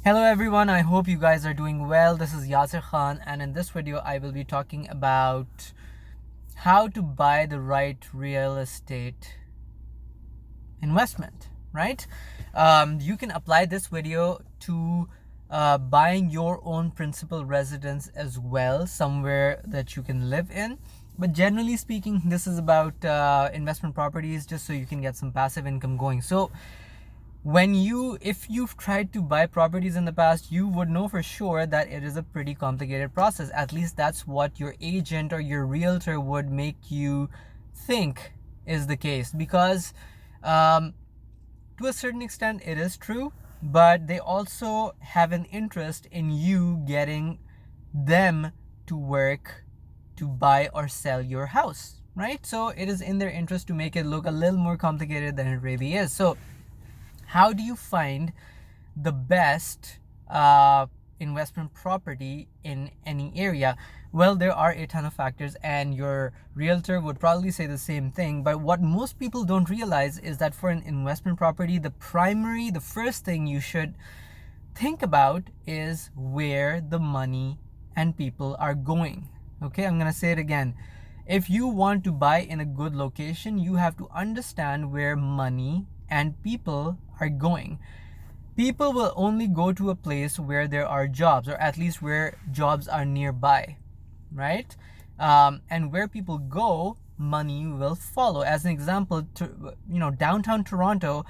Hello everyone, I hope you guys are doing well. This is Yasir Khan, and in this video I will be talking about how to buy the right real estate investment, right? You can apply this video to buying your own principal residence as well, somewhere that you can live in. But generally speaking, this is about investment properties, just so you can get some passive income going. So if you've tried to buy properties in the past, you would know for sure that it is a pretty complicated process. At least that's what your agent or your realtor would make you think is the case, because to a certain extent it is true, but they also have an interest in you getting them to work to buy or sell your house, right? So it is in their interest to make it look a little more complicated than it really is. So how do you find the best investment property in any area? Well, there are a ton of factors, and your realtor would probably say the same thing. But what most people don't realize is that for an investment property, the first thing you should think about is where the money and people are going. Okay, I'm gonna say it again. If you want to buy in a good location, you have to understand where money and people are going. People will only go to a place where there are jobs, or at least where jobs are nearby, right? And where people go, money will follow. As an example, downtown Toronto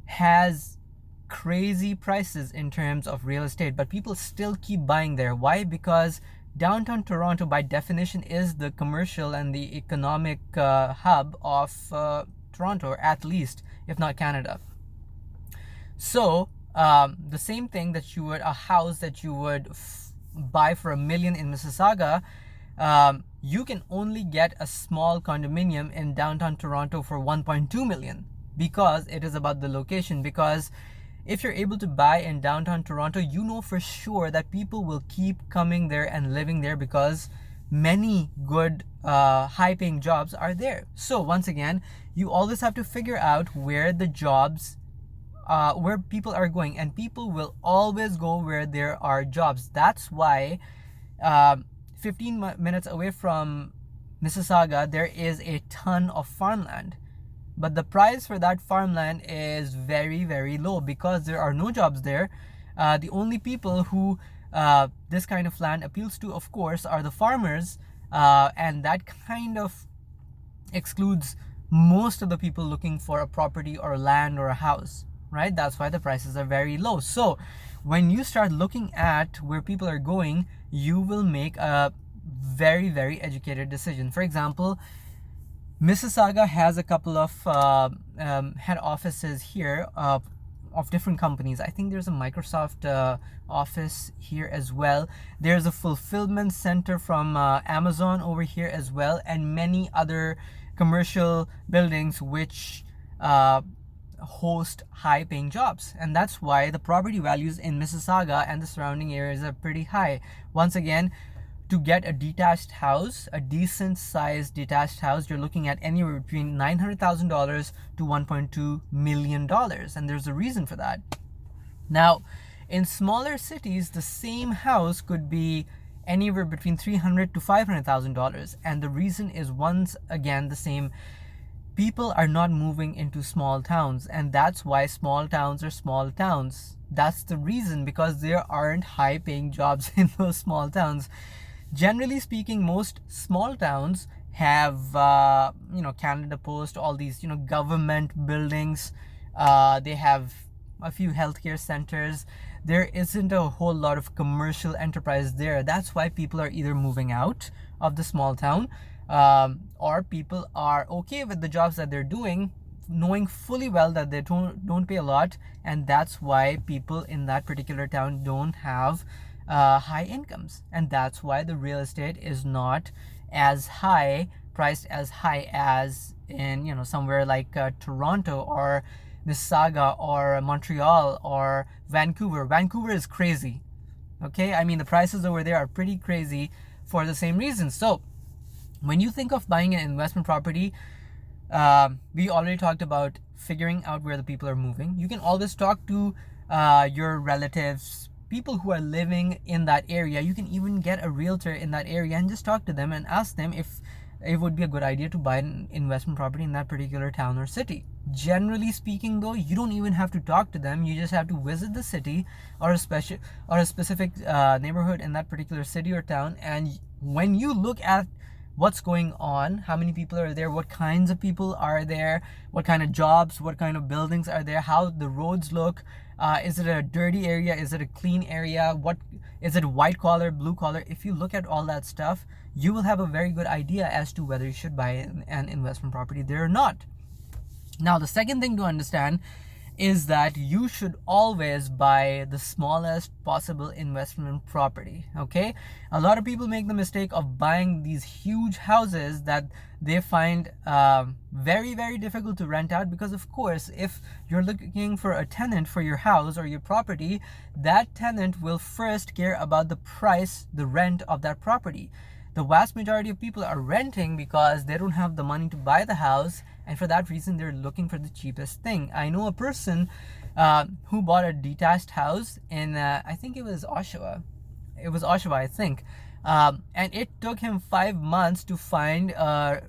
has crazy prices in terms of real estate, but people still keep buying there. Why? Because downtown Toronto, by definition, is the commercial and the economic hub of Toronto, or at least, if not Canada. So the same thing that a house that you would buy for $1 million in Mississauga, you can only get a small condominium in downtown Toronto for 1.2 million, because it is about the location. Because if you're able to buy in downtown Toronto, you know for sure that people will keep coming there and living there, because many good high-paying jobs are there. So once again, you always have to figure out where the jobs where people are going, and people will always go where there are jobs. That's why 15 minutes away from Mississauga, there is a ton of farmland. But the price for that farmland is very, very low, because there are no jobs there. The only people who this kind of land appeals to, of course, are the farmers, and that kind of excludes most of the people looking for a property or land or a house, right? That's why the prices are very low. So when you start looking at where people are going, you will make a very, very educated decision. For example, Mississauga has a couple of head offices here of different companies. I think there's a Microsoft office here as well. There's a fulfillment center from Amazon over here as well, and many other commercial buildings which host high-paying jobs. And that's why the property values in Mississauga and the surrounding areas are pretty high. Once again, to get a detached house, a decent sized detached house, you're looking at anywhere between $900,000 to $1.2 million. And there's a reason for that. Now, in smaller cities, the same house could be anywhere between $300,000 to $500,000. And the reason is, once again, the same. People are not moving into small towns, and that's why small towns are small towns. That's the reason, because there aren't high-paying jobs in those small towns. Generally speaking, most small towns have Canada Post, all these government buildings. They have a few healthcare centers. There isn't a whole lot of commercial enterprise there. That's why people are either moving out of the small town, or people are okay with the jobs that they're doing, knowing fully well that they don't pay a lot, and that's why people in that particular town don't have high incomes. And that's why the real estate is not as high priced as in somewhere like Toronto or Mississauga or Montreal or Vancouver. Vancouver is crazy. Okay, I mean, the prices over there are pretty crazy for the same reasons. So when you think of buying an investment property, we already talked about figuring out where the people are moving. You can always talk to your relatives, people who are living in that area. You can even get a realtor in that area and just talk to them and ask them if it would be a good idea to buy an investment property in that particular town or city. Generally speaking, though, you don't even have to talk to them. You just have to visit the city or a specific neighborhood in that particular city or town. And when you look at what's going on, how many people are there, what kinds of people are there, what kind of jobs, what kind of buildings are there, how the roads look, is it a dirty area, is it a clean area, what is it, white collar, blue collar? If you look at all that stuff, you will have a very good idea as to whether you should buy an investment property there or not. Now, the second thing to understand is that you should always buy the smallest possible investment property. Okay, a lot of people make the mistake of buying these huge houses that they find very, very difficult to rent out, because of course, if you're looking for a tenant for your house or your property, that tenant will first care about the price, the rent of that property. The vast majority of people are renting because they don't have the money to buy the house, and for that reason they're looking for the cheapest thing. I know a person who bought a detached house in I think it was Oshawa. It was Oshawa, I think, and it took him 5 months to find a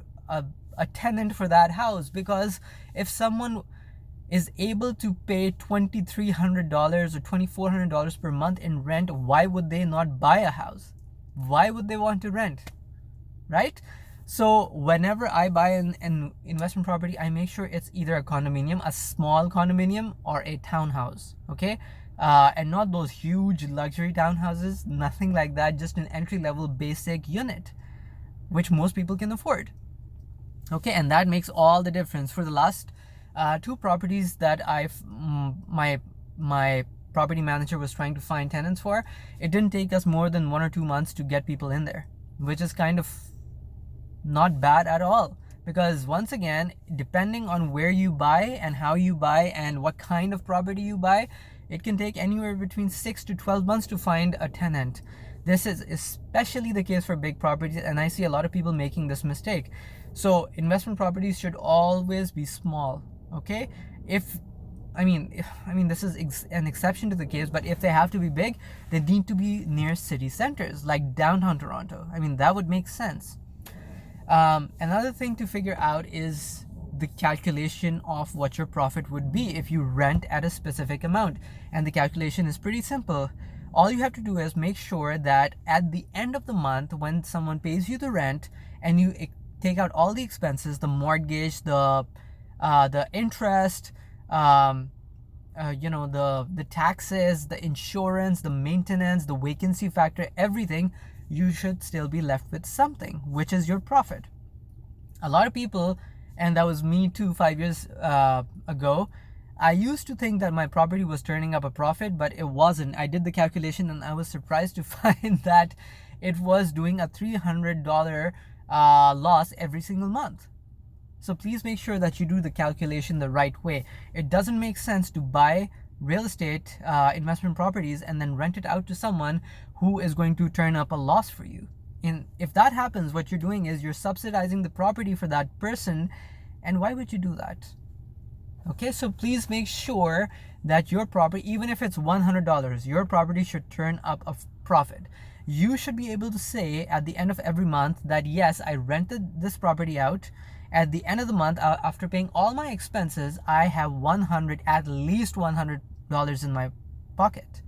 tenant for that house, because if someone is able to pay $2,300 or $2,400 per month in rent, why would they not buy a house? Why would they want to rent, right? So whenever I buy an investment property, I make sure it's either a condominium, a small condominium, or a townhouse, okay? And not those huge luxury townhouses, nothing like that, just an entry-level basic unit, which most people can afford, okay? And that makes all the difference. For the last two properties that my property manager was trying to find tenants for, it didn't take us more than 1 or 2 months to get people in there, which is kind of not bad at all, because once again, depending on where you buy and how you buy and what kind of property you buy, it can take anywhere between 6 to 12 months to find a tenant. This is especially the case for big properties, and I see a lot of people making this mistake. So investment properties should always be small, okay? I mean, this is an exception to the case, but if they have to be big, they need to be near city centers, like downtown Toronto. I mean, that would make sense. Another thing to figure out is the calculation of what your profit would be if you rent at a specific amount. And the calculation is pretty simple. All you have to do is make sure that at the end of the month, when someone pays you the rent and you take out all the expenses, the mortgage, the interest, the taxes, the insurance, the maintenance, the vacancy factor, everything, you should still be left with something, which is your profit. A lot of people, and that was me too 5 years ago, I used to think that my property was turning up a profit, but it wasn't. I did the calculation and I was surprised to find that it was doing a $300 loss every single month. So please make sure that you do the calculation the right way. It doesn't make sense to buy real estate investment properties and then rent it out to someone who is going to turn up a loss for you. And if that happens, what you're doing is you're subsidizing the property for that person. And why would you do that? Okay, so please make sure that your property, even if it's $100, your property should turn up a profit. You should be able to say at the end of every month that, yes, I rented this property out. At the end of the month, after paying all my expenses, I have at least $100 in my pocket.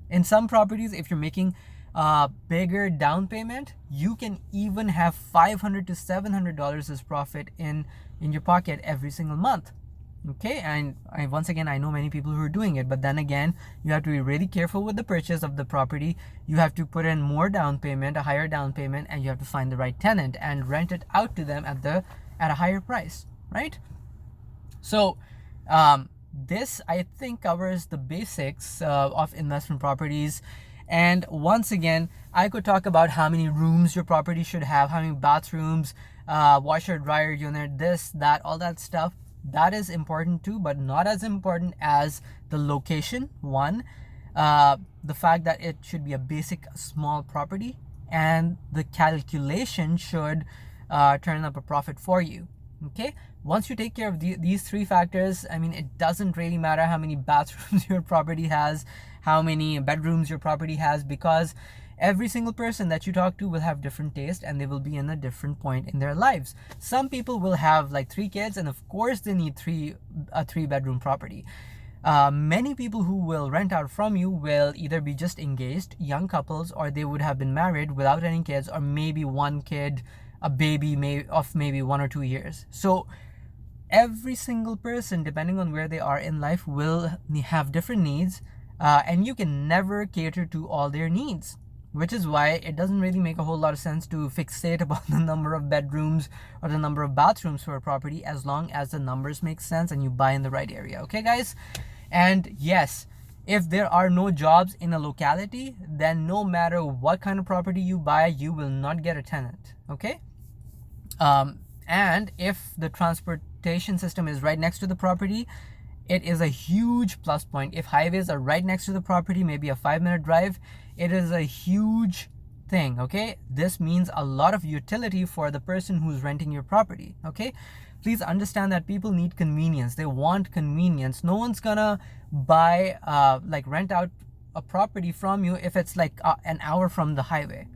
In some properties, if you're making a bigger down payment, you can even have $500 to $700 as profit in your pocket every single month. Okay, and once again, I know many people who are doing it, but then again, you have to be really careful with the purchase of the property. You have to put in more down payment, a higher down payment, and you have to find the right tenant and rent it out to them at a higher price, right? So this, I think, covers the basics of investment properties. And once again, I could talk about how many rooms your property should have, how many bathrooms, washer, dryer unit, this, that, all that stuff. That is important too, but not as important as the location, one, the fact that it should be a basic small property, and the calculation should turn up a profit for you. Okay, once you take care of these three factors, I mean, it doesn't really matter how many bathrooms your property has, how many bedrooms your property has, because every single person that you talk to will have different taste and they will be in a different point in their lives. Some people will have like 3 kids, and of course they need a 3 bedroom property. Many people who will rent out from you will either be just engaged, young couples, or they would have been married without any kids, or maybe one kid, a baby of maybe 1 or 2 years. So every single person, depending on where they are in life, will have different needs, and you can never cater to all their needs, which is why it doesn't really make a whole lot of sense to fixate about the number of bedrooms or the number of bathrooms for a property, as long as the numbers make sense and you buy in the right area. Okay, guys? And yes, if there are no jobs in a locality, then no matter what kind of property you buy, you will not get a tenant. Okay? And if the transportation system is right next to the property, it is a huge plus point. If highways are right next to the property, maybe a 5-minute drive, it is a huge thing. Okay, this means a lot of utility for the person who's renting your property. Okay, please understand that people need convenience. They want convenience. No one's gonna buy like rent out a property from you if it's like an hour from the highway.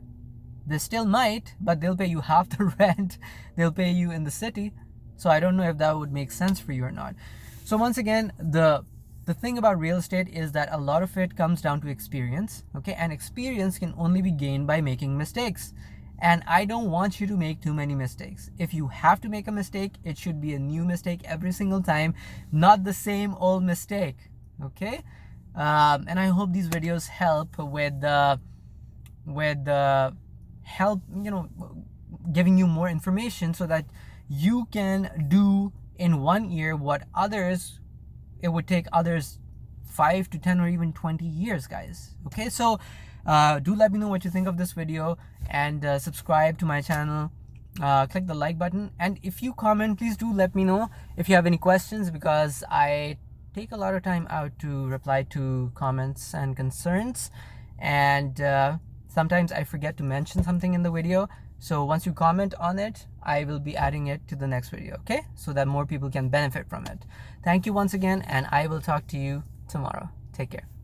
They still might, but they'll pay you half the rent they'll pay you in the city. So I don't know if that would make sense for you or not. So once again, the thing about real estate is that a lot of it comes down to experience. Okay, and experience can only be gained by making mistakes. And I don't want you to make too many mistakes. If you have to make a mistake, it should be a new mistake every single time, not the same old mistake. Okay, and I hope these videos help with help, giving you more information so that you can do in 1 year what it would take others 5 to 10 or even 20 years, guys. Okay, so do let me know what you think of this video, and subscribe to my channel. Click the like button, and if you comment, please do let me know if you have any questions, because I take a lot of time out to reply to comments and concerns, and sometimes I forget to mention something in the video. So once you comment on it, I will be adding it to the next video, okay? So that more people can benefit from it. Thank you once again, and I will talk to you tomorrow. Take care.